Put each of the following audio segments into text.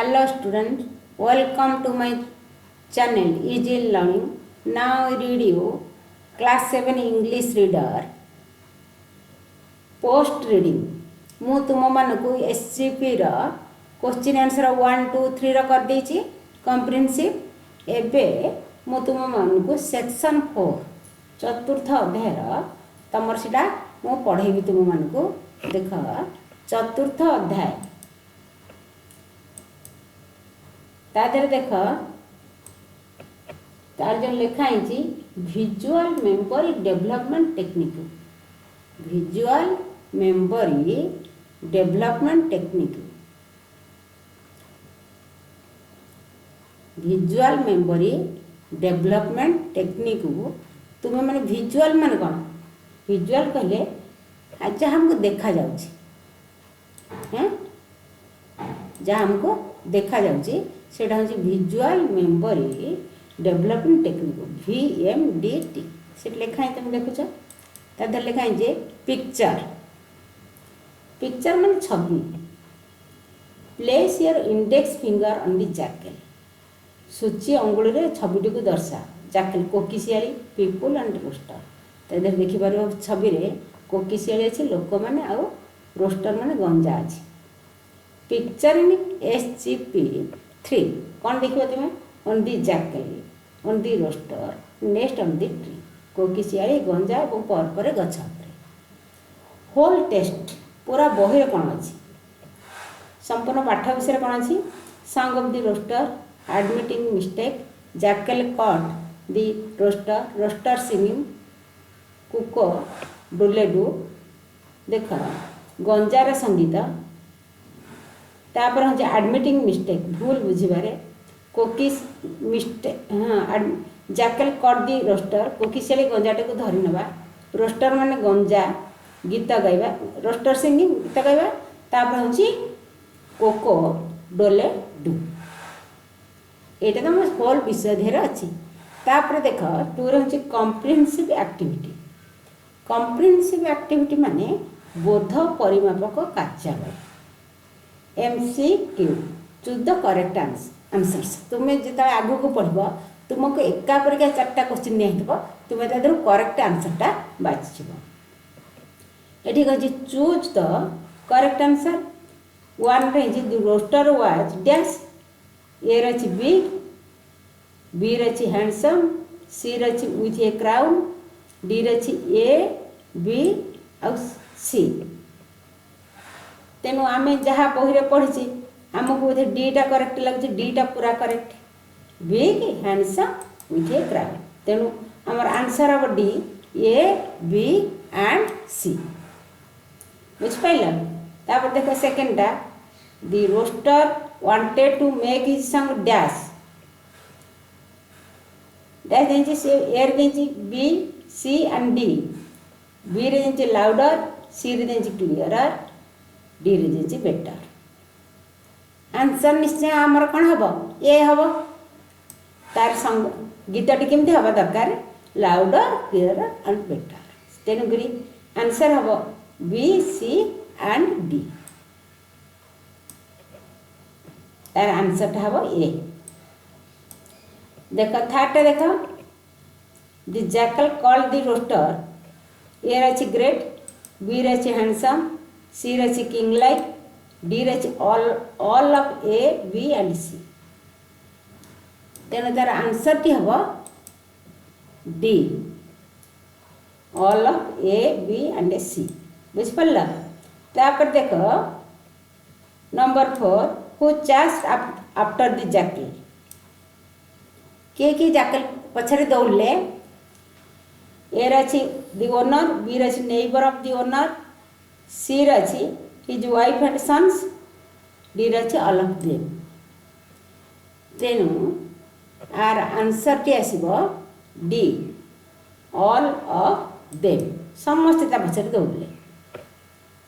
Hello students, welcome to my channel Easy Learning. Now I read you class 7 English reader post reading. ମୁଁ ତୁମମାନଙ୍କୁ SCPର question answer 1 2 3 ର କରି ଦେଇଛି comprehensive. ଏବେ ମୁଁ ତୁମମାନଙ୍କୁ ସେକ୍ସନ 4 ଚତୁର୍ଥ ଅଧ୍ୟାୟର ତମର ସେଟା ମୁଁ ପଢ଼େଇବି ତୁମମାନଙ୍କୁ। ଦେଖ ଚତୁର୍ଥ ଅଧ୍ୟାୟ ता देहरे देख तार जो लिखा है visual memory development technique. Visual memory development technique. Visual memory development technique तुम्हें माने विजुअल माने कौन? विजुअल कहले जहाँ हमको देखा जाउची हैं, जहाँ हमको देखा जाउची सेटा हूँ visual memory development technique VMDT। से लिखा है तुम देखुच तादर लिखा है पिक्चर। पिक्चर मान छवि। Place your index finger on the jackal. सूची अंगुल रे छविटी को दर्शा। जैकल कोकिशियाली पीपुल एंड रोस्टर। तादर देखिपार छवि रे कोकिशियाली अच्छे लोक मैंने आउ रोस्टर मैंने गंजा अच्छी। पिक्चर इन SCP3 कौन देखिए तुम्हें? On the jackal, on the rooster, next on the tree. कोकिशियाली गंजा और पर गछ। होल टेक्स्ट पूरा बही कौन अच्छी? संपूर्ण पाठ विषय कौन अच्छी? Song of the rooster, admitting mistake, jackal cut the rooster, rooster singing, कुको डुलेडू। देख गंजार संगीत। तापर हूँ एडमिटिंग मिस्टेक भूल बुझे। कोकिस मिस्टेक हाँ जैकल कट दी रोस्टर कोकिशियाली गंजाटे को धरी नवा। रोस्टर माने गंजा गीत गाइबा। रोस्टर सिंगिंग गीत गाइबा। तापर हूँ कोको डोले डू। यहाँ तो मैं होल विषय धेर अच्छी। तापर देख टूर हूँ कम्प्रिहेन्सिव एक्टिविटी। कम्प्रिहेन्सिव एक्टिविटी माने बोध परिमापक कार्यावली। MCQ choose the correct answers. तुम्हें जो आगू को पढ़ब तुमको एका परिका 4टा क्वेश्चन दिखाई तुम्हें तर करेक्ट आंसरटा बाछिब। ये कही चूज द करेक्ट आंसर। 1 रे the roster was dash. A रही बिग, बी रही हैंडसम, सी रही विथ ए क्राउन, डी रही A B और C। तेणु आम जहाँ बही पढ़ी आमको बोधे डीटा करेक्ट लगे। डीटा पूरा correct. Big handsome with a crown. तेणु आमर आंसर हम D A B and C। बुझिपार? तापर देख सेकेंडटा the rooster wanted to make his song dash. Dash देंची से एयर देंची B C and D। B रे देंची लाउडर, C रे देंची क्लियरर, डी रे देंची बेटर। आंसर निश्चय आमर कौन हम? ए हम। तार संग गीतटी केमती हवा दरकार? Louder, clearer and better. तेणुक आंसर हम B C एंड D। तार आंसर हम ए। देख थर्ड देख the jackal called the rooster. A रही ग्रेट, बी रही हैंडसम, सी रही किंग लाइक, डी रही all of A B and C। तेणु तार आंसर टी हम D all of A B and C। बुझिपार? तापर देख number 4 who chased after the jackal. किए जैकल पछाड़ी दौड़ले? ए रही दी ओनर, बी रही neighbour of the owner, C रही his wife and sons, D रही ऑल ऑफ देम। तेणु आर आंसर टी आसब D ऑल ऑफ देम। समस्ते ता पछाड़ी दौड़ले।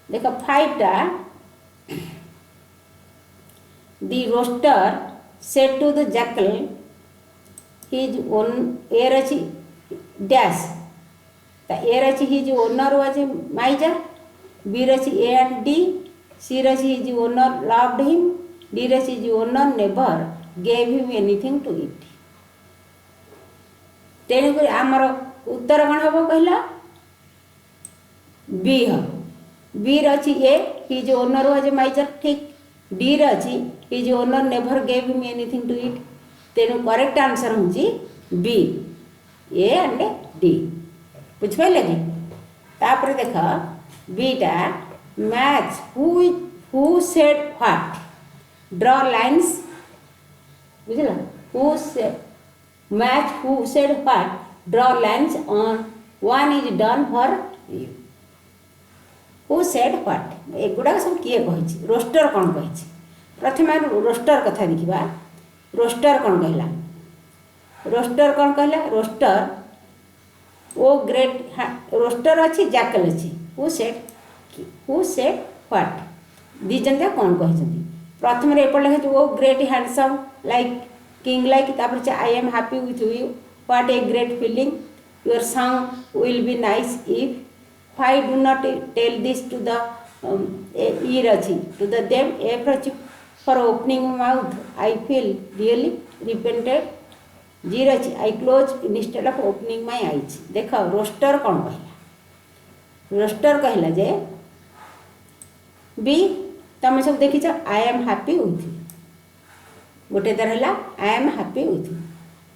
देख 5टा the rooster said to the jackal his own. A रही डैश। ए रही his owner was miser, B रही A एंड D, C रही his owner loved him, D रे is owner never gave him anything to it. तेणुक आमर उत्तर कौन हम कहला बी हम। बी रही A he is owner was a miser ठीक। डी रही he is owner never gave him anything to it. तेणु करेक्ट आंसर हूँ बी ए एंड डी। बुझिपारे कि तापर देख बीटा match who said what draw lines बुझल who said match who said what draw lines on one is done for you. Who said what एगुड़ा सब किए कही रोस्टर कौन कही प्रथम रोस्टर कथा देखा। रोस्टर कौन कहला रोस्टर कौन कहला रोस्टर ओ ग्रेट रोस्टर अच्छी जैकल अच्छी हु सेड व्हाट दी जन कौन कही प्रथम एपट लिखा oh great handsome like king like I am happy with you what a great feeling your song will be nice if why do not tell this to the ear अच्छी to the them F अच्छी for opening mouth I feel really repented G रही I close instead of opening my eyes. देख rooster कौन कहला rooster कहला जे बी तुम सब देखी I am happy with you गोटे दर है I am happy with you.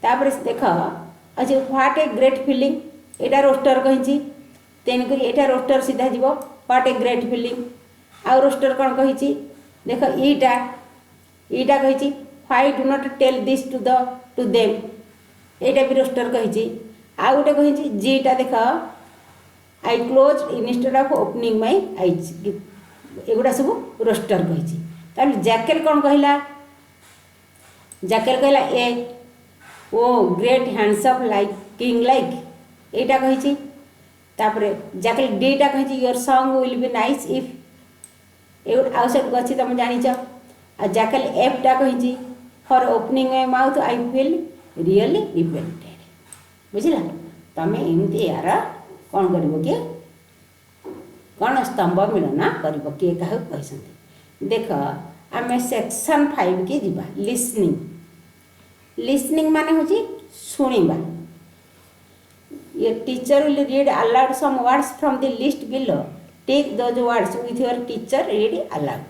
तापर देख अच्छे व्हाट ए ग्रेट फीलिंग यहाँ रोस्टर कही तेणुक यहाँ रोस्टर सीधा जीव व्हाट ए ग्रेट फीलिंग। आउ रोस्टर कौन कही देख ईटा कही why do not tell this to them यहाँ भी रोस्टर कही। आउ गोटे कही जीटा देख I close instead of opening my eyes एगुड़ा सब रोस्टर कही। जैकेल कौन कहला जैकेल कहला A oh great handsome like king like यहाँ कही। जैकेल डीटा कही your song will be nice if आउ सब अच्छी तुम जाच। जैकेल एफटा कही for opening my mouth I feel really repented. बुझला तुम एमती यार कौन कर कि कौन स्तंभ मिलन कर किए क्या कहते देख आम सेक्शन 5 की जीवा लिसनिंग। लिसनिंग माने हूँ शुणा ये teacher will read aloud some words from the list below take those words with your teacher read aloud.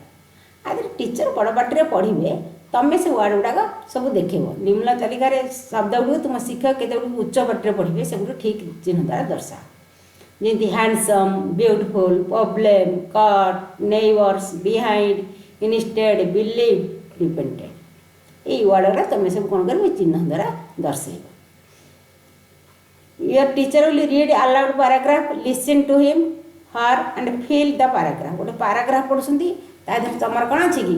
आदि टीचर बड़ पाटे पढ़े तुम से वर्ड गुड़ाक सब देखेब निम्न तालिकार शब्द गुड़ तुम शिक्षक केते उच्च पाटे पढ़े से ठीक चिन्ह द्वारा दर्शा जमी handsome beautiful problem caught neighbours behind instead believe repented ये वर्ड तुम सब कौन कर चिन्ह द्वारा दर्शेब। Your teacher will read aloud paragraph listen to him her and fill the paragraph गोटे पैराग्राफ पढ़ुंट तादेह तुम कौन अच्छी कि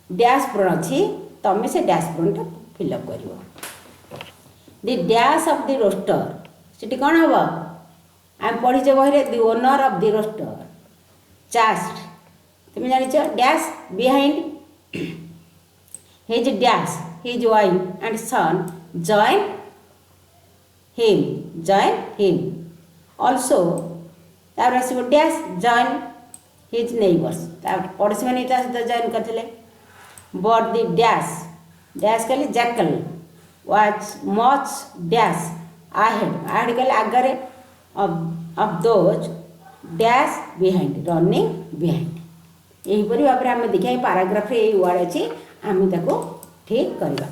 डैश प्रोन अच्छी तुम से डैश प्रोनटा फिलअप कर the dash of the rooster सीटी कौन हम आम पढ़ीचे बही the owner of the rooster chased तुम जान dash behind his dash his wife and son join him also तार आसो डैश जॉइन हिज नेबर्स पड़ोशी मैंने सहित जॉइन करते बट दि डैश डैश कहले jackal was much dash ahead कहले आगे of those dash behind running behind यहीपरि भाव में आम देखिए पैराग्राफ ये वर्ड अच्छी आम ताको ठीक करवा।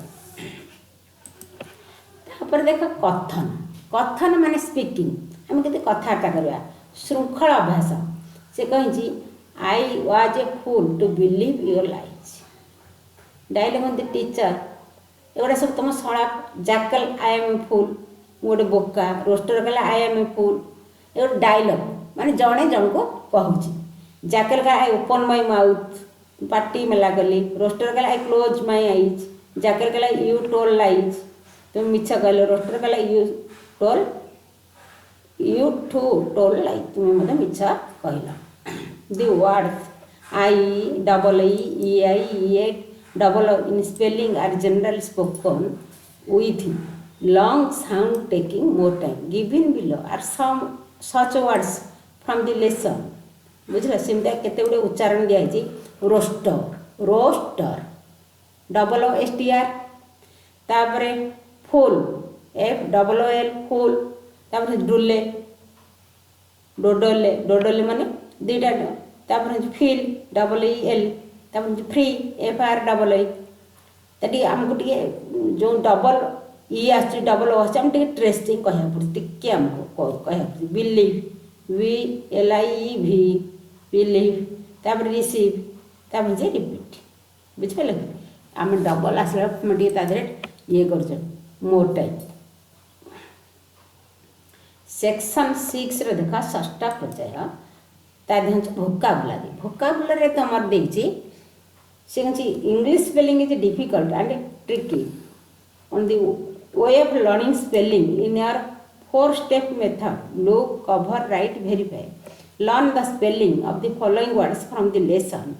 तापर देख कथन कथन माने स्पीकिंग आम के कथबार्ता करवा श्रृंखला अभ्यास से कही I was a fool to believe your lies dialogue on the teacher एगुड़ा सब तुम सलाप जैकल आई एम ए फूल गोटे बोका रोस्टर कहला आई एम ए फूल ये गोटे डायलॉग माने जड़े जन को कहूँ जैकल का आई ओपन माई माउथ पार्टी मेला कली रोस्टर कहला I close my eyes jackal कहला यू टोल लाइज तुम मिछ कहल रोस्टर कहला यू टू टोल लाइज तुम्हें मिछ कहल the words I double E I A double in spelling are generally spoken with long sound taking more time. Given below are some such words from the lesson. बुझल सेमती केते गुड़े उच्चारण दिखाई rooster rooster double O S T R तापरे fool F double O L fool तापरे डुले डोडले डोडले माने दुईटा तापरे फिल डबल ई एल तापरे free F R double I तटी आमको टे जो डबल ई आस डबल ओ आम ट्रेसिंग कह पड़े टे आमको कह बिलीव वी एल आई ई भी बिलीव तापर रिसीव तापर जे रिपीट बुझिपारे आम डबल आसला टे ये कर मोर टाइप सेक्शन 6 रे देखा षष्ठ पर्याय तादेह भोकाबुलारी भोकाबुलारी तुम देखी से English spelling is difficult and tricky on the way of learning spelling in your 4-step method look cover write verify learn the spelling of the following words from the lesson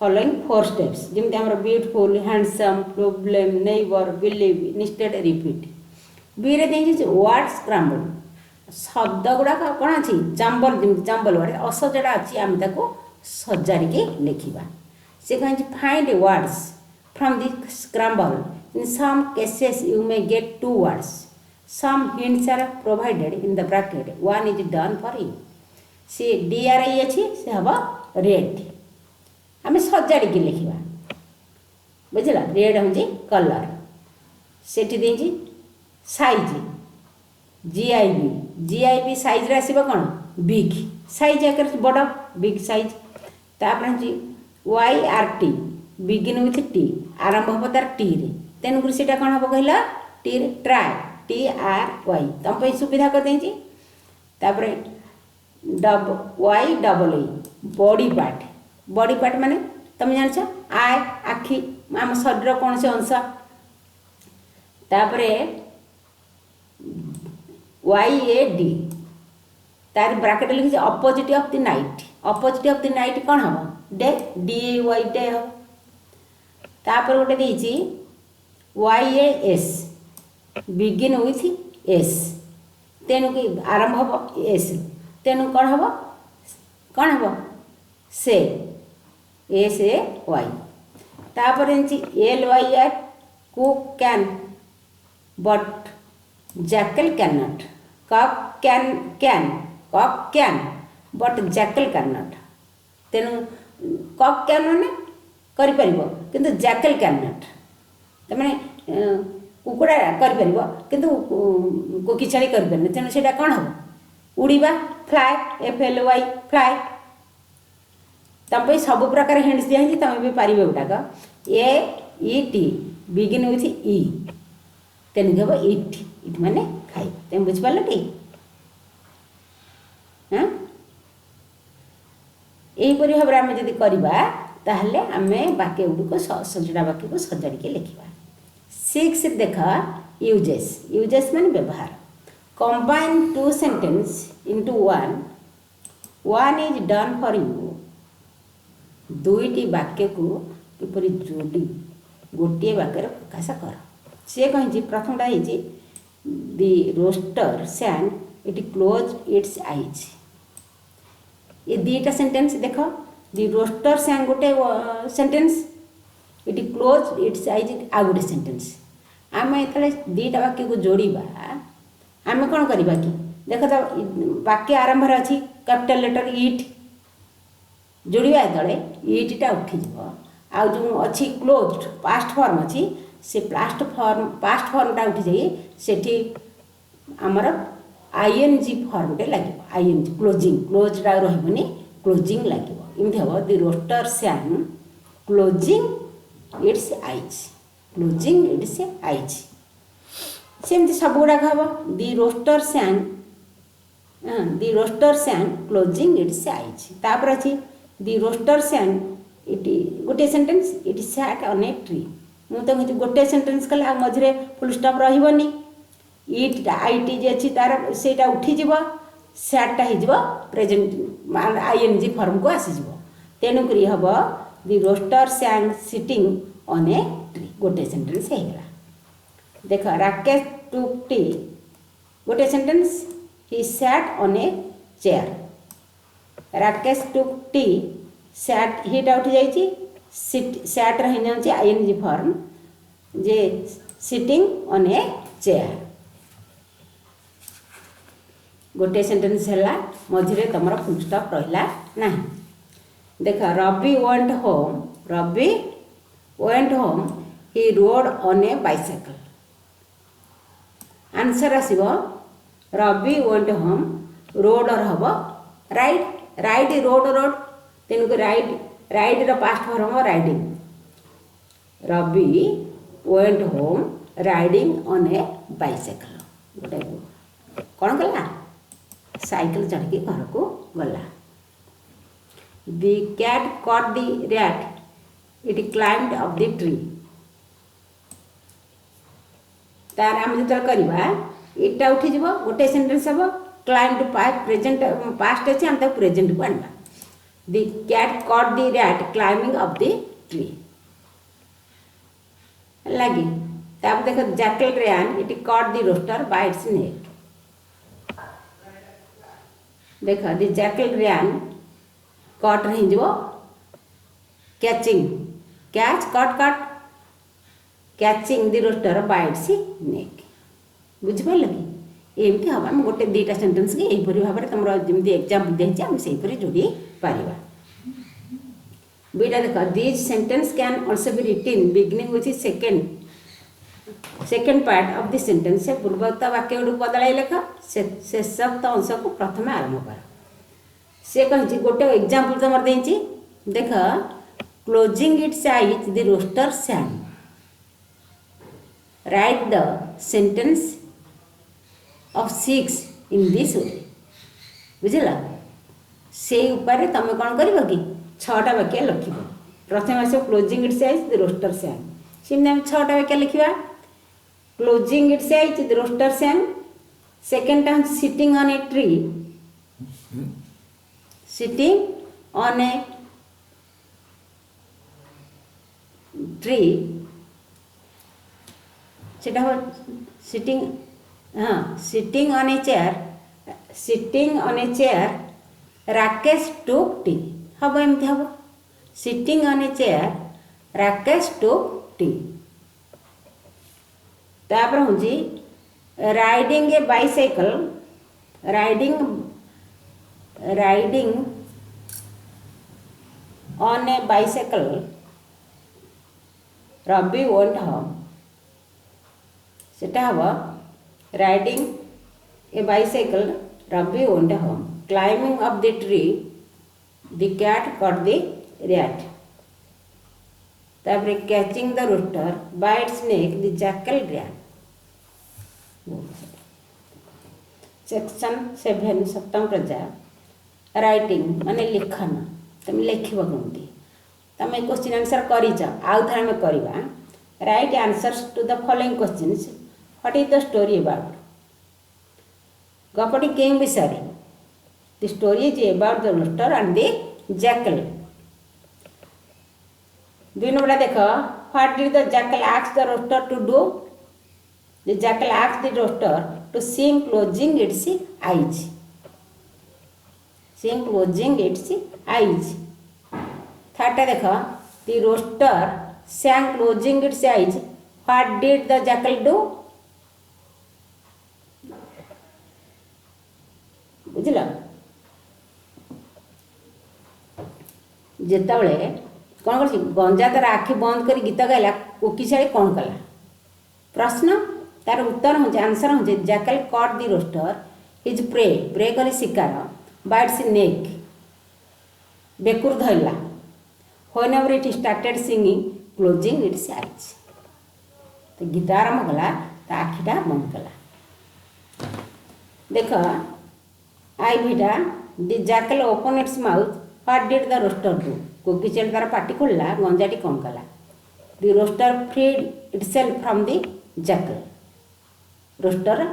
following 4 steps जमी आम beautiful handsome problem neighbour believe instead repeat बी रे देखिए word scramble शब्द गुड़ाक कौन अच्छी jumble जमी jumble word असजड़ा अच्छी आम सजाड़ी लिखा से कहीं find words from the scramble in some cases you may get 2 words some hints are provided in the bracket one is done for you से DRI अच्छी से हम रेड आम सजाड़ी लिखा बुझला रेड हूँ कलर से साइज GIB साइज आसो कौन बिग साइज आकर बड़ बिग साइज तापर YRT बिगिन विथ टी आरंभ हम तार टी रे तेणुक से कौन हम कहला टी रे ट्राई TRY तुम सुविधा कर तापर YEE बॉडी पार्ट माने तुम जान आय आखि आम शरीर कौन से अंश तापर YAD तार ब्राकेट लिखी अपोजिट ऑफ द नाइट कौन हम डे DAY डे हम तापर गोटे देछि YAS बिगिन विथ एस तेणु कि आरंभ हम एस तेणु कौन हम से SAY तापर LYR cock can but jackal can not cock can but jackal can not तेणु कॉक कैन माने करिपर किंतु जैकल कैन नॉट तमाने कुकुड़ा करिपर किंतु कोकिछाड़ी करिपर तेणु सेटा कौन हम उड़ीबा फ्लाए FLY फ्लाए तुम सब प्रकार हिंट्स दिखाई तुम भी पार गुटाक AET बिगिन विथ ई तेणुक हम इट माने खाई तुम बुझिपार टी हाँ यहीपर भाव में आम जब करवा ताहले आम वाक्य गुड़िक सजड़ा वाक्य को सजाड़ी लिखा 6 देख यूजेस माने व्यवहार combine 2 sentences into one is done for you दुईटी वाक्य को किपरि जोड़ी गोटे वाक्य प्रकाश कर सी कही प्रथमटा है the rooster sang it close its eyes ये दुईटा सेंटेंस देख दि रोस्टर सैन गोटे sentence it close its eyes आ गोटे सेंटेंस आम ये दुईटा वाक्य को जोड़ा आम कौन करवा कि देख तो वाक्य आरंभ अच्छी कैपिटल लेटर इट जोड़ा तले इटा उठीज आ जो अच्छी क्लोज्ड पास्ट फॉर्म अच्छी से पास्ट फॉर्मटा उठी जाए सेठी आमर ING फॉर्मटे लगे ING क्लोजटा रही क्लोजिंग लगे इमती हम the rooster sang closing its eyes सेमती सब गुड़ाक हम the rooster sang closing its eyes तापर अच्छी दि रोस्टर सैन इट गोटे sentence it sat on a tree मुझे गोटे सेंटेंस कले मझे फुल स्टॉप रही इट आईटी जी अच्छी तार से उठीज सैटा हो प्रेजेंट ING फॉर्म को आसीज तेणुक हम the rooster sang sitting on a tree गोटे सेंटेंस होगा देख राकेश टुक टी गोटे sentence he sat on a chair Rakesh टुक टी सैट हिटा उठी जाइए सैट रही जाऊँगी आईएनजी फॉर्म जे सिटिंग ऑन ए चेयर गोटे सेंटेंस है मझे तुम फुल स्टॉप रहा ना देख Ravi went home he rode on a bicycle answer आसो रवि वेंट होम रोड और हम ride road तेणुक ride past form हम riding Ravi went home riding on a bicycle गोटे कौन कला साइकिल चढ़ी घर को गला the cat caught the rat it climbed up the tree तार आम जो करवा इटा उठीज गोटे सेंटेंस हम क्लाइम टू प्रेजेंट पास्ट अच्छे आम प्रेजेंट को आना the cat caught the rat climbing up the tree लगी देख jackal ran it caught the rooster by its neck देख द जैकल रैन कट रही catching catch caught catching the rooster by its neck बुझिपार कि एमती हम आम गोटे दुईटा सेंटेंस की यहीपरी भाव में तुम जमी एग्जाम्पल देती आम से जोड़ी पार बीटा देख these sentence can also be रिटिन beginning with second part of the sentence से पूर्वोक्त वाक्य गुड़ बदलाई लेख शेषोक्त अंश को प्रथम आरंभ कर से कही गोटे एग्जाम्पल तुम देती देख closing its eyes the rooster sang write the sentence of 6 in this way बुझला से उपर तुम कौन कर कि 6टा वाक्य लिख प्रथम आस closing its eyes the rooster sang सेमती आम 6टा वाक्य लिखा closing its eyes the rooster sang second time sitting on a tree sitting on a tree सेटा सिटिंग हाँ sitting on a chair Rakesh टुक टी हम एमती हम sitting on a chair Rakesh टुक टी तापर हूँ riding a bicycle riding on a bicycle Ravi went home सेटा हम riding a bicycle Ravi went home climbing up the tree the cat caught the rat तापर catching the rooster by its neck the jackal ran section 7 सप्तम प्रजा writing माने लिखन तुम लिख कमती तुम क्वेश्चन आंसर कर आउ थे आम करवा write answers to the following questions what is the story about गपटी के विषय the story is about the rooster and the jackal 2 number देख what did the jackal ask the rooster to do the jackal ask the rooster to sing closing its eyes sing closing its eyes third देख the rooster sang closing its eyes what did the jackal do बुझल जितेबले कौन कर गंजा तार आखि बंद कर गीत गाइला कोकिशाड़ी कौन कला प्रश्न तार उत्तर हूँ आंसर हूँ jackal caught the rooster his prey कले शिकार बाय इट्स नेक बेकुर धरला whenever it started singing closing its eyes तो गीत आरंभ कला तो आखिटा बंद कला देख आई भिटा the jackal open its mouth what did the rooster do कोकिशाड़ी तार पाटी खोलला गंजाटी कौन कला the rooster freed itself from the jackal rooster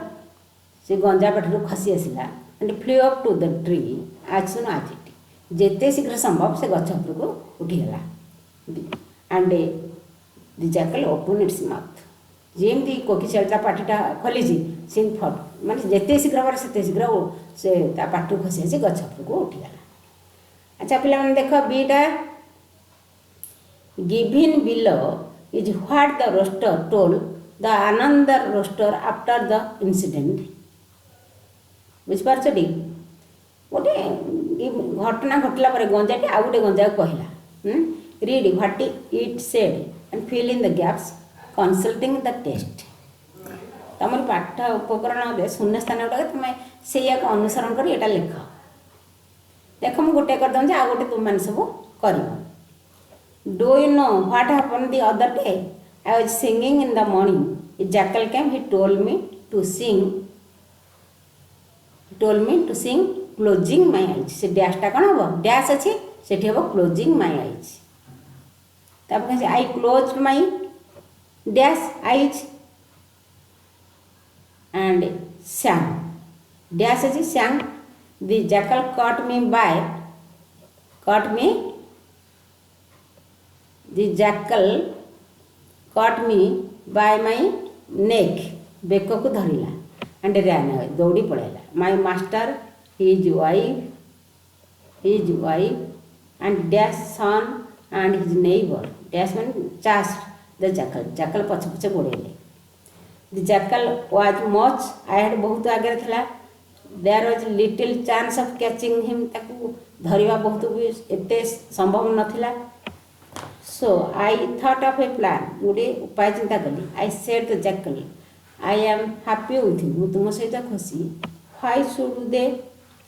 से गंजा पाटी खसी आसला and flew up to the tree as soon as it जिते शीघ्र संभव से गछ उपरको उठीगला and the jackal open its mouth जमी कोकिशाड़ी पार्टा खोली सी फट माने जिते शीघ्र बार से शीघ्र से पार्टी खसी आसी गछ उपरको उठीगला अच्छा पिला देख beta given below is what the roaster told the another roaster after the incident. ବୁଝିପାରୁଛ ଟି? ଗୋଟେ ଘଟଣା ଘଟିଲା ପରେ ଗଞ୍ଜାଟି ଆଉ ଗୋଟେ ଗଞ୍ଜାକୁ କହିଲା। Read what it said and fill in the gaps consulting the text. ତୁମର ପାଠ ଉପକରଣରେ ଶୂନ୍ୟସ୍ଥାନ ଗୁଡ଼ାକ ତୁମେ ସେଇଆକୁ ଅନୁସରଣ କରି ଏଇଟା ଲେଖ। ଦେଖ ମୁଁ ଗୋଟେ କରିଦେଉଛି, ଆଉ ଗୋଟେ ତୁମମାନେ ସବୁ କରିବ। Do you know what happen the other day? I was singing in the morning. A jackal came, he told me to sing closing my eyes. ସେ ଡ୍ୟାସ୍ଟା କ'ଣ ହେବ? ଡ୍ୟାସ୍ ଅଛି, ସେଠି ହେବ କ୍ଲୋଜିଂ ମାଇ ଆଇଜ୍। ତାପରେ I close my dash eyes and sang. Dash is sang. The jackal caught me. The jackal caught me by my neck. Beko को धरिला and ran away. दौड़ी पड़ेला. My master, his wife and dash son and his neighbor. Dash means chased the jackal. Jackal पछ पछ गोड़ेले. The jackal was much ahead, बहुत आगे था। There was little chance of catching him, ताकू धरिवा बहुत भी एते संभव नथिला। So I thought of a plan, गोटे उपाय चिंता कली। I said to jackal, I am happy with you, मु तुम सहित खुशी। Why should they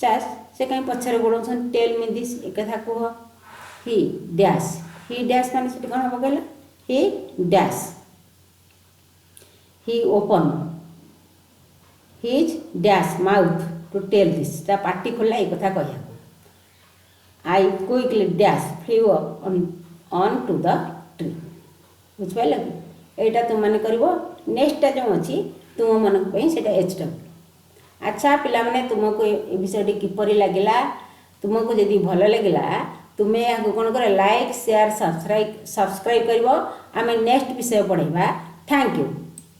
chase? से कहीं पछरे गोड़ौछन, tell me this, एक कथा कह। He dash माने सेठी कोन हबो कहला? He dash. He opened his dash mouth to tell this. ता पाटी खोला एक कथा कहया। I quickly dash flew on to the tree. बुझ पाइल कि एटा तुम माने करबो। नेक्स्ट जो अछि तुम मन पई सेटा HW। अच्छा पिला माने तुमको ए विषयटी किपरि लागिला? तुमको यदि भल लागिला तुमे याको कोन करे? लाइक शेयर सब्सक्राइब करबो। आमे नेक्स्ट विषय पढैबा। Thank you.